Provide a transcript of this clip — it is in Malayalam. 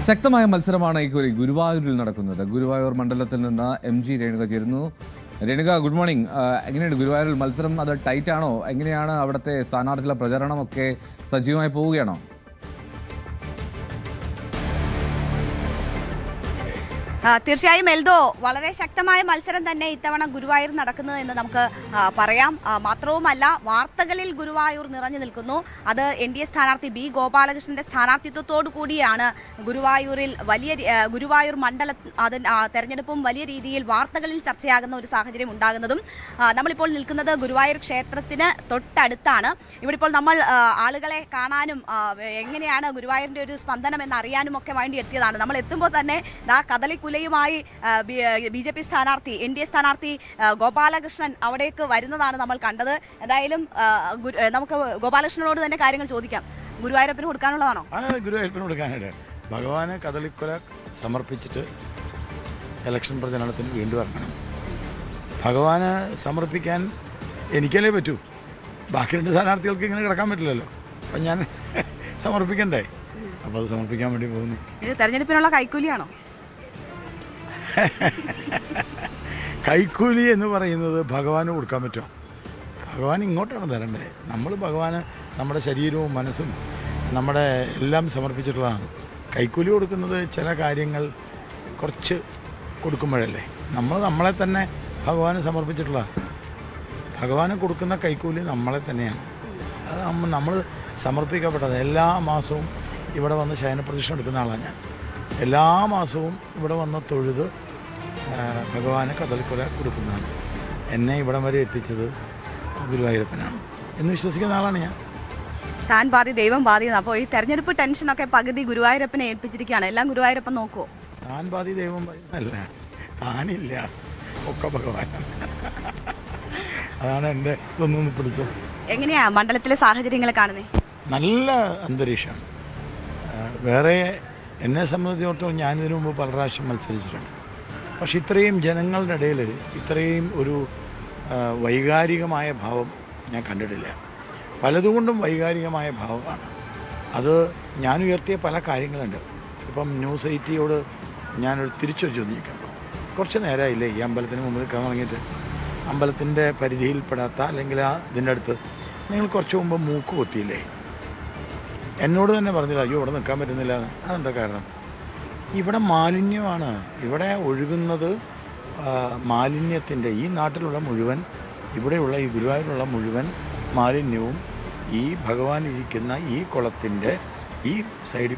ശക്തമായ മത്സരമാണ് ഇക്കുറി ഗുരുവായൂരിൽ നടക്കുന്നത്. ഗുരുവായൂർ മണ്ഡലത്തിൽ നിന്ന് MG രേണുക ചേരുന്നു. Renuka, good morning. എങ്ങനെയാണ് ഗുരുവായൂരിൽ മത്സരം? അത് ടൈറ്റ് ആണോ? എങ്ങനെയാണ് അവിടുത്തെ സ്ഥാനാർത്ഥികളുടെ പ്രചരണമൊക്കെ സജീവമായി പോവുകയാണോ? തീർച്ചയായും എൽദോ, വളരെ ശക്തമായ മത്സരം തന്നെ ഇത്തവണ ഗുരുവായൂർ നടക്കുന്നത് എന്ന് നമുക്ക് പറയാം. മാത്രവുമല്ല, വാർത്തകളിൽ ഗുരുവായൂർ നിറഞ്ഞു നിൽക്കുന്നു. അത് NDA സ്ഥാനാർത്ഥി B ഗോപാലകൃഷ്ണന്റെ സ്ഥാനാർത്ഥിത്വത്തോടു കൂടിയാണ് ഗുരുവായൂരിൽ ഗുരുവായൂർ മണ്ഡല തെരഞ്ഞെടുപ്പും വലിയ രീതിയിൽ വാർത്തകളിൽ ചർച്ചയാകുന്ന ഒരു സാഹചര്യം ഉണ്ടാകുന്നതും. നമ്മളിപ്പോൾ നിൽക്കുന്നത് ഗുരുവായൂർ ക്ഷേത്രത്തിന് തൊട്ടടുത്താണ്. ഇവിടെ ഇപ്പോൾ നമ്മൾ ആളുകളെ കാണാനും എങ്ങനെയാണ് ഗുരുവായൂരിന്റെ ഒരു സ്പന്ദനം എന്നറിയാനും ഒക്കെ വേണ്ടി എത്തിയതാണ്. നമ്മൾ എത്തുമ്പോൾ തന്നെ കദളിക്കുലയുമായി BJP സ്ഥാനാർത്ഥി NDA സ്ഥാനാർത്ഥി ഗോപാലകൃഷ്ണൻ അവിടേക്ക് വരുന്നതാണ് നമ്മൾ കണ്ടത്. എന്തായാലും നമുക്ക് ഗോപാലകൃഷ്ണനോട് തന്നെ കാര്യങ്ങൾ ചോദിക്കാം. ഗുരുവായൂരപ്പന് കൊടുക്കാനുള്ളതാണോ? ഗുരുവായൂരപ്പന് കൊടുക്കാനായിട്ട് ഭഗവാന് കദളിക്കുല സമർപ്പിച്ചിട്ട് ഇലക്ഷൻ പ്രചരണത്തിന് വീണ്ടും ഇറങ്ങണം. ഭഗവാന് സമർപ്പിക്കാൻ എനിക്കല്ലേ പറ്റൂ. ബാക്കി രണ്ട് സ്ഥാനാർത്ഥികൾക്ക് ഇങ്ങനെ കിടക്കാൻ പറ്റില്ലല്ലോ. അപ്പം ഞാൻ സമർപ്പിക്കണ്ടേ? അപ്പോൾ അത് സമർപ്പിക്കാൻ വേണ്ടി പോകുന്നു. ഇത് തെരഞ്ഞെടുപ്പിനുള്ള കൈക്കൂലിയാണോ? കൈക്കൂലി എന്ന് പറയുന്നത് ഭഗവാന് കൊടുക്കാൻ പറ്റുമോ? ഭഗവാൻ ഇങ്ങോട്ടാണ് തരണ്ടേ. നമ്മൾ ഭഗവാന് നമ്മുടെ ശരീരവും മനസ്സും നമ്മുടെ എല്ലാം സമർപ്പിച്ചിട്ടുള്ളതാണ്. കൈക്കൂലി കൊടുക്കുന്നത് ചില കാര്യങ്ങൾ കുറച്ച് കൊടുക്കുമ്പോഴല്ലേ. നമ്മളെ തന്നെ ഭഗവാന് സമർപ്പിച്ചിട്ടുള്ള ഭഗവാന് കൊടുക്കുന്ന കൈക്കൂലി നമ്മളെ തന്നെയാണ്. അത് നമ്മൾ സമർപ്പിക്കപ്പെട്ടത്. എല്ലാ മാസവും ഇവിടെ വന്ന് ശയനപ്രദക്ഷിണം എടുക്കുന്ന ആളാണ് ഞാൻ. എല്ലാ മാസവും ഇവിടെ വന്ന് തൊഴുത് ഭഗവാന് കദളിക്കുല കൊടുക്കുന്നതാണ്. എന്നെ ഇവിടം വരെ എത്തിച്ചത് ഗുരുവായൂരപ്പനാണ് എന്ന് വിശ്വസിക്കുന്ന ആളാണ് ഞാൻ. താൻ പാതി ദൈവം പാതി. അപ്പോൾ ഈ തെരഞ്ഞെടുപ്പ് ടെൻഷനൊക്കെ പകുതി ഗുരുവായൂരപ്പനെ ഏൽപ്പിച്ചിരിക്കുകയാണ്. എല്ലാം ഗുരുവായൂരപ്പൻ നോക്കുമോ? താൻ പാതി ദൈവം പാതി അല്ല, താനില്ല, ഒക്കെ ഭഗവാനാണ്. അതാണ് എൻ്റെ ഇതൊന്നും പിടിക്കും. എങ്ങനെയാ മണ്ഡലത്തിലെ സാഹചര്യങ്ങൾ കാണുന്നത്? നല്ല അന്തരീക്ഷമാണ്. വേറെ എന്നെ സംബന്ധിച്ചിടത്തോളം ഞാനിതിനു മുമ്പ് പല പ്രാവശ്യം മത്സരിച്ചിട്ടുണ്ട്. പക്ഷെ ഇത്രയും ജനങ്ങളുടെ ഇടയിൽ ഇത്രയും ഒരു വൈകാരികമായ ഭാവം ഞാൻ കണ്ടിട്ടില്ല. പലതുകൊണ്ടും വൈകാരികമായ ഭാവമാണ് അത്. ഞാൻ ഉയർത്തിയ പല കാര്യങ്ങളുണ്ട്. ഇപ്പം ന്യൂസ് 80യോട് ഞാനൊരു തിരിച്ചൊരു ചോദിക്കാം. കുറച്ച് നേരമായില്ലേ ഈ അമ്പലത്തിന് മുമ്പിൽ നിൽക്കാൻ തുടങ്ങിയിട്ട്? അമ്പലത്തിൻ്റെ പരിധിയിൽപ്പെടാത്ത അല്ലെങ്കിൽ ഇതിൻ്റെ അടുത്ത് നിങ്ങൾ കുറച്ച് മുമ്പ് മൂക്ക് പൊത്തിയില്ലേ? എന്നോട് തന്നെ പറഞ്ഞില്ല, അയ്യോ ഇവിടെ നിൽക്കാൻ പറ്റുന്നില്ല. അതെന്താ കാരണം? ഇവിടെ മാലിന്യമാണ്. ഇവിടെ ഒഴുകുന്നത് മാലിന്യത്തിൻ്റെ, ഈ നാട്ടിലുള്ള മുഴുവൻ, ഇവിടെയുള്ള ഈ ഗുരുവായൂരുള്ള മുഴുവൻ മാലിന്യവും ഈ ഭഗവാൻ ഇരിക്കുന്ന ഈ കുളത്തിൻ്റെ ഈ സൈഡിൽ